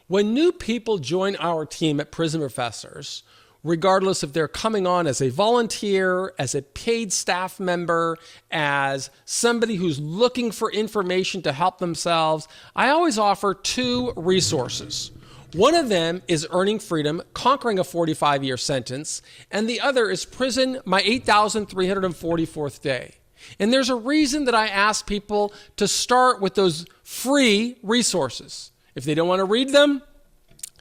When new people join our team at Prison Professors, regardless if they're coming on as a volunteer, as a paid staff member, as somebody who's looking for information to help themselves, I always offer two resources. One of them is Earning Freedom, Conquering a 45-Year Sentence, and the other is Prison, My 8,344th Day. And there's a reason that I ask people to start with those free resources. If they don't want to read them,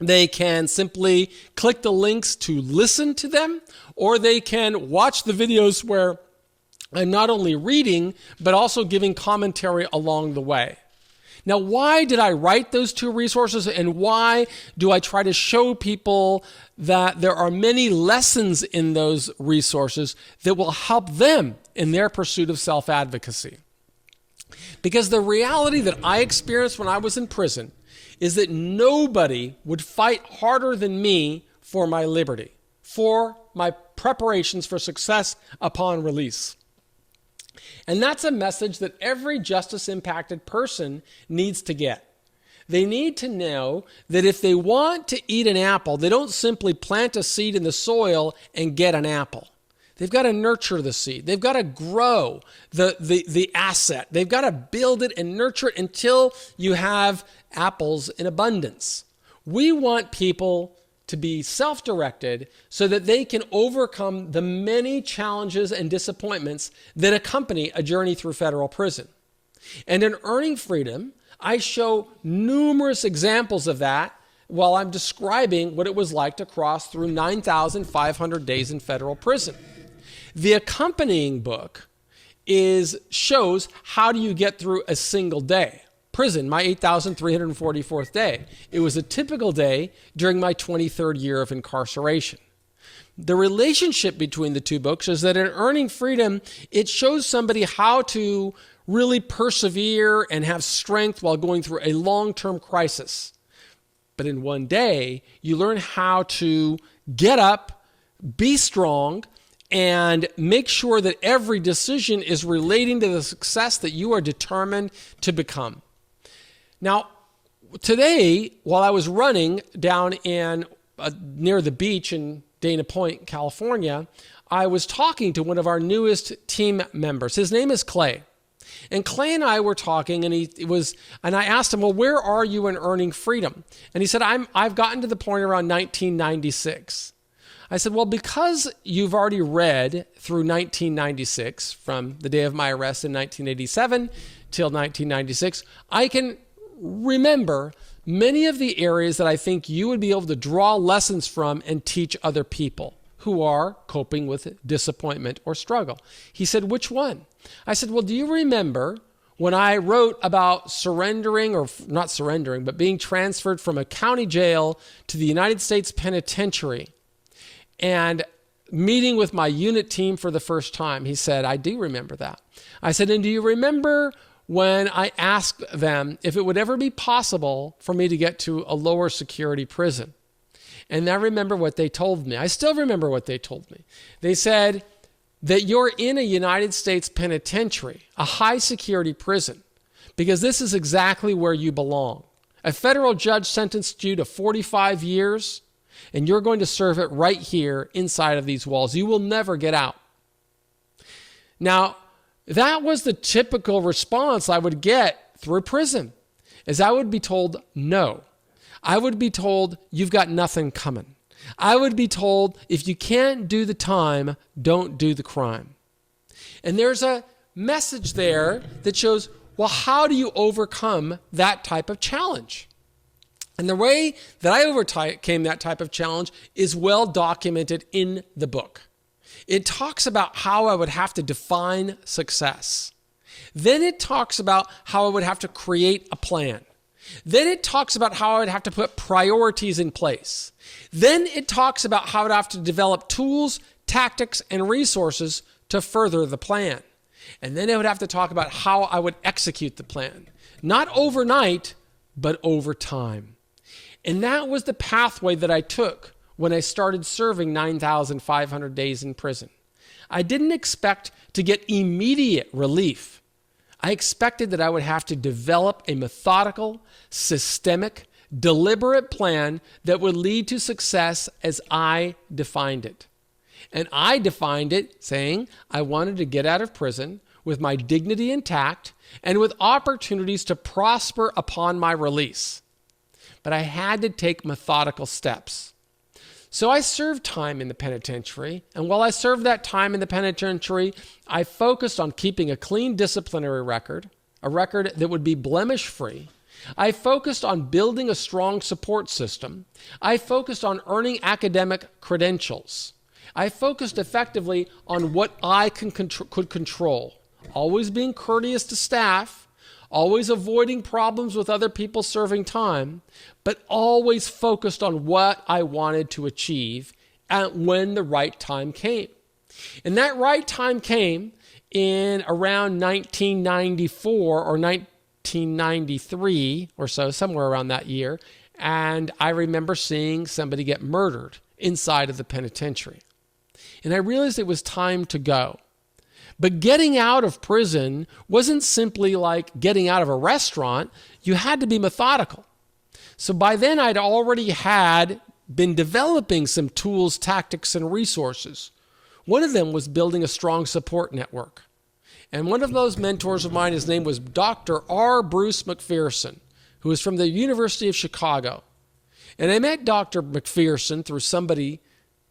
they can simply click the links to listen to them, or they can watch the videos where I'm not only reading, but also giving commentary along the way. Now, why did I write those two resources, and why do I try to show people that there are many lessons in those resources that will help them in their pursuit of self-advocacy? Because the reality that I experienced when I was in prison is that nobody would fight harder than me for my liberty, for my preparations for success upon release. And that's a message that every justice-impacted person needs to get. They need to know that if they want to eat an apple, they don't simply plant a seed in the soil and get an apple. They've got to nurture the seed. They've got to grow the asset. They've got to build it and nurture it until you have apples in abundance. We want people to be self-directed so that they can overcome the many challenges and disappointments that accompany a journey through federal prison. And in Earning Freedom, I show numerous examples of that while I'm describing what it was like to cross through 9,500 days in federal prison. The accompanying book shows how do you get through a single day. Prison, my 8,344th day. It was a typical day during my 23rd year of incarceration. The relationship between the two books is that in Earning Freedom, it shows somebody how to really persevere and have strength while going through a long-term crisis. But in one day, you learn how to get up, be strong, and make sure that every decision is relating to the success that you are determined to become. Now, today, while I was running down in near the beach in Dana Point, California, I was talking to one of our newest team members. His name is Clay. And Clay and I were talking, and I asked him, well, where are you in Earning Freedom? And he said, I've gotten to the point around 1996. I said, well, because you've already read through 1996, from the day of my arrest in 1987 till 1996, I can remember many of the areas that I think you would be able to draw lessons from and teach other people who are coping with disappointment or struggle. He said, which one? I said, well, do you remember when I wrote about surrendering, or not surrendering, but being transferred from a county jail to the United States Penitentiary and meeting with my unit team for the first time? He said, I do remember that. I said, and do you remember when I asked them if it would ever be possible for me to get to a lower security prison? And I remember what they told me. I still remember what they told me. They said that you're in a United States penitentiary, a high security prison, because this is exactly where you belong. A federal judge sentenced you to 45 years, and you're going to serve it right here inside of these walls. You will never get out. Now, that was the typical response I would get through prison, is I would be told no. I would be told, you've got nothing coming. I would be told, if you can't do the time, don't do the crime. And there's a message there that shows, well, how do you overcome that type of challenge? And the way that I overcame that type of challenge is well documented in the book. It talks about how I would have to define success. Then it talks about how I would have to create a plan. Then it talks about how I would have to put priorities in place. Then it talks about how I'd have to develop tools, tactics, and resources to further the plan. And then it would have to talk about how I would execute the plan. Not overnight, but over time. And that was the pathway that I took when I started serving 9,500 days in prison. I didn't expect to get immediate relief. I expected that I would have to develop a methodical, systemic, deliberate plan that would lead to success as I defined it. And I defined it saying I wanted to get out of prison with my dignity intact and with opportunities to prosper upon my release. But I had to take methodical steps. So I served time in the penitentiary, and while I served that time in the penitentiary, I focused on keeping a clean disciplinary record, a record that would be blemish-free. I focused on building a strong support system. I focused on earning academic credentials. I focused effectively on what I could control, always being courteous to staff, always avoiding problems with other people serving time, but always focused on what I wanted to achieve and when the right time came. And that right time came in around 1994 or 1993 or so, somewhere around that year. And I remember seeing somebody get murdered inside of the penitentiary. And I realized it was time to go. But getting out of prison wasn't simply like getting out of a restaurant. You had to be methodical. So by then I'd already been developing some tools, tactics, and resources. One of them was building a strong support network. And one of those mentors of mine, his name was Dr. R. Bruce McPherson, who was from the University of Chicago. And I met Dr. McPherson through somebody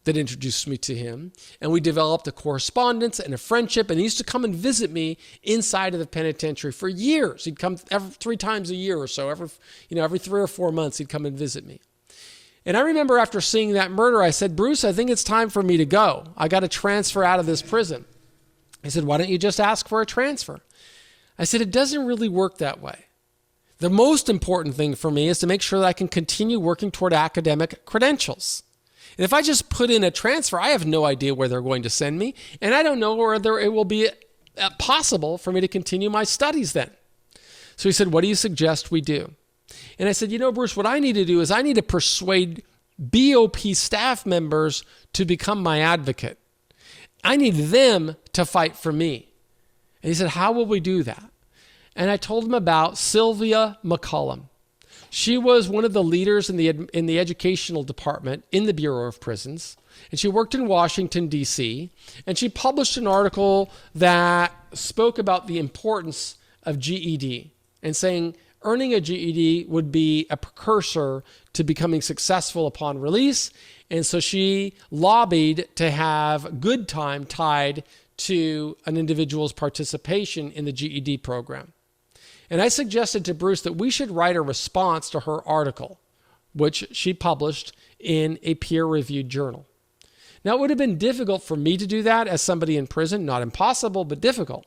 that introduced me to him, and we developed a correspondence and a friendship, and he used to come and visit me inside of the penitentiary for years. He'd come every 3 times a year or so, every 3 or 4 months he'd come and visit me. And I remember after seeing that murder, I said, Bruce, I think it's time for me to go. I got to transfer out of this prison. He said, why don't you just ask for a transfer? I said, it doesn't really work that way. The most important thing for me is to make sure that I can continue working toward academic credentials. And if I just put in a transfer, I have no idea where they're going to send me, and I don't know whether it will be possible for me to continue my studies then. So he said, what do you suggest we do? And I said, Bruce, what I need to do is I need to persuade BOP staff members to become my advocate. I need them to fight for me. And he said, how will we do that? And I told him about Sylvia McCollum. She was one of the leaders in the educational department in the Bureau of Prisons, and she worked in Washington, D.C., and she published an article that spoke about the importance of GED and saying earning a GED would be a precursor to becoming successful upon release. And so she lobbied to have good time tied to an individual's participation in the GED program. And I suggested to Bruce that we should write a response to her article, which she published in a peer-reviewed journal. Now, it would have been difficult for me to do that as somebody in prison, not impossible, but difficult.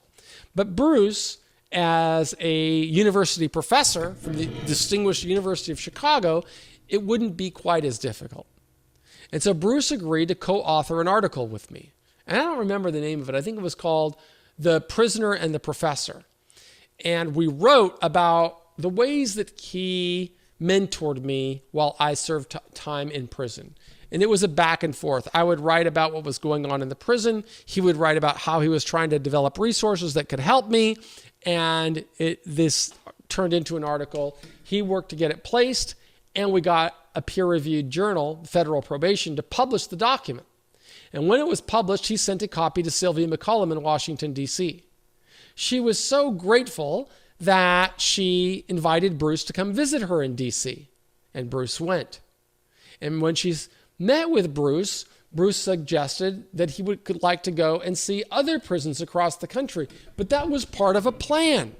But Bruce, as a university professor from the distinguished University of Chicago, it wouldn't be quite as difficult. And so Bruce agreed to co-author an article with me. And I don't remember the name of it. I think it was called The Prisoner and the Professor. And we wrote about the ways that he mentored me while I served time in prison. And it was a back and forth. I would write about what was going on in the prison. He would write about how he was trying to develop resources that could help me. And this turned into an article. He worked to get it placed, and we got a peer-reviewed journal, Federal Probation, to publish the document. And when it was published, he sent a copy to Sylvia McCollum in Washington, D.C. She was so grateful that she invited Bruce to come visit her in D.C., and Bruce went. And when she met with Bruce, Bruce suggested that he could like to go and see other prisons across the country, but that was part of a plan.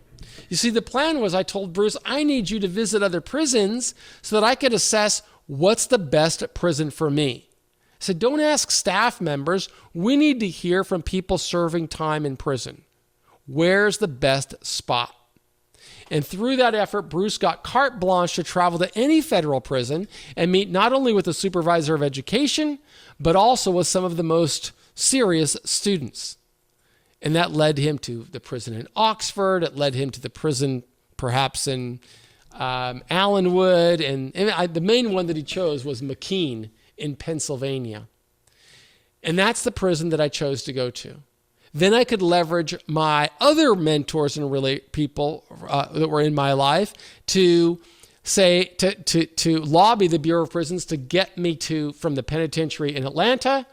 You see, the plan was I told Bruce, I need you to visit other prisons so that I could assess what's the best prison for me. I said, don't ask staff members. We need to hear from people serving time in prison. Where's the best spot? And through that effort, Bruce got carte blanche to travel to any federal prison and meet not only with the supervisor of education, but also with some of the most serious students. And that led him to the prison in Oxford. It led him to the prison perhaps in Allenwood. And the main one that he chose was McKean in Pennsylvania. And that's the prison that I chose to go to. Then I could leverage my other mentors and people that were in my life to say to lobby the Bureau of Prisons to get me from the penitentiary in Atlanta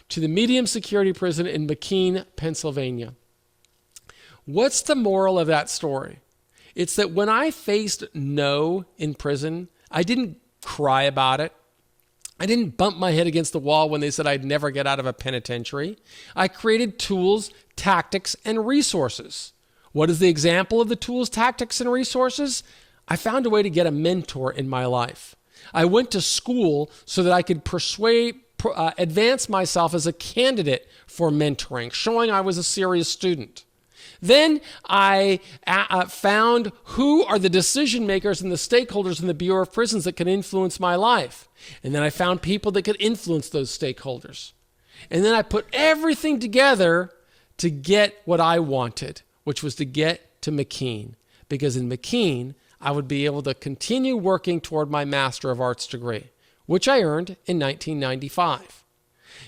to the medium security prison in McKean, Pennsylvania. What's the moral of that story? It's that when I faced no in prison, I didn't cry about it. I didn't bump my head against the wall when they said I'd never get out of a penitentiary. I created tools, tactics, and resources. What is the example of the tools, tactics, and resources? I found a way to get a mentor in my life. I went to school so that I could advance myself as a candidate for mentoring, showing I was a serious student. Then I found who are the decision makers and the stakeholders in the Bureau of Prisons that can influence my life. And then I found people that could influence those stakeholders. And then I put everything together to get what I wanted, which was to get to McKean. Because in McKean, I would be able to continue working toward my Master of Arts degree, which I earned in 1995.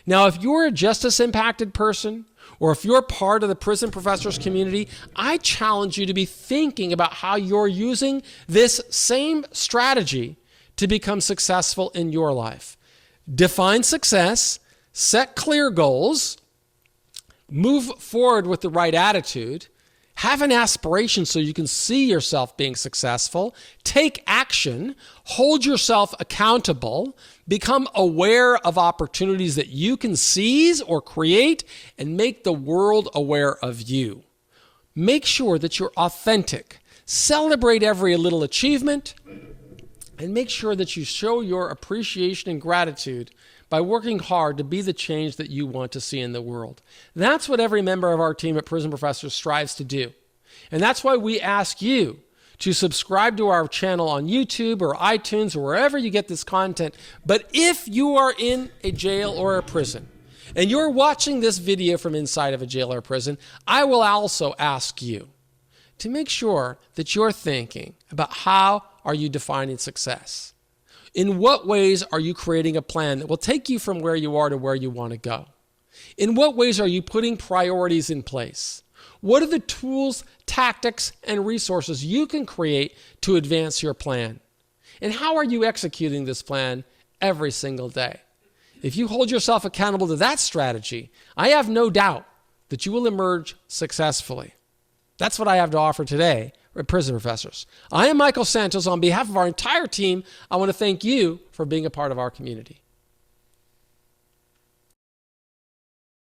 Now, if you're a justice-impacted person, or if you're part of the prison professors community, I challenge you to be thinking about how you're using this same strategy to become successful in your life. Define success, set clear goals, move forward with the right attitude, have an aspiration so you can see yourself being successful, take action, hold yourself accountable, become aware of opportunities that you can seize or create, and make the world aware of you. Make sure that you're authentic. Celebrate every little achievement, and make sure that you show your appreciation and gratitude by working hard to be the change that you want to see in the world. That's what every member of our team at Prison Professors strives to do. And that's why we ask you to subscribe to our channel on YouTube or iTunes or wherever you get this content. But if you are in a jail or a prison and you're watching this video from inside of a jail or a prison, I will also ask you to make sure that you're thinking about how are you defining success. In what ways are you creating a plan that will take you from where you are to where you want to go? In what ways are you putting priorities in place? What are the tools, tactics, and resources you can create to advance your plan? And how are you executing this plan every single day? If you hold yourself accountable to that strategy, I have no doubt that you will emerge successfully. That's what I have to offer today at Prison Professors. I am Michael Santos. On behalf of our entire team, I want to thank you for being a part of our community.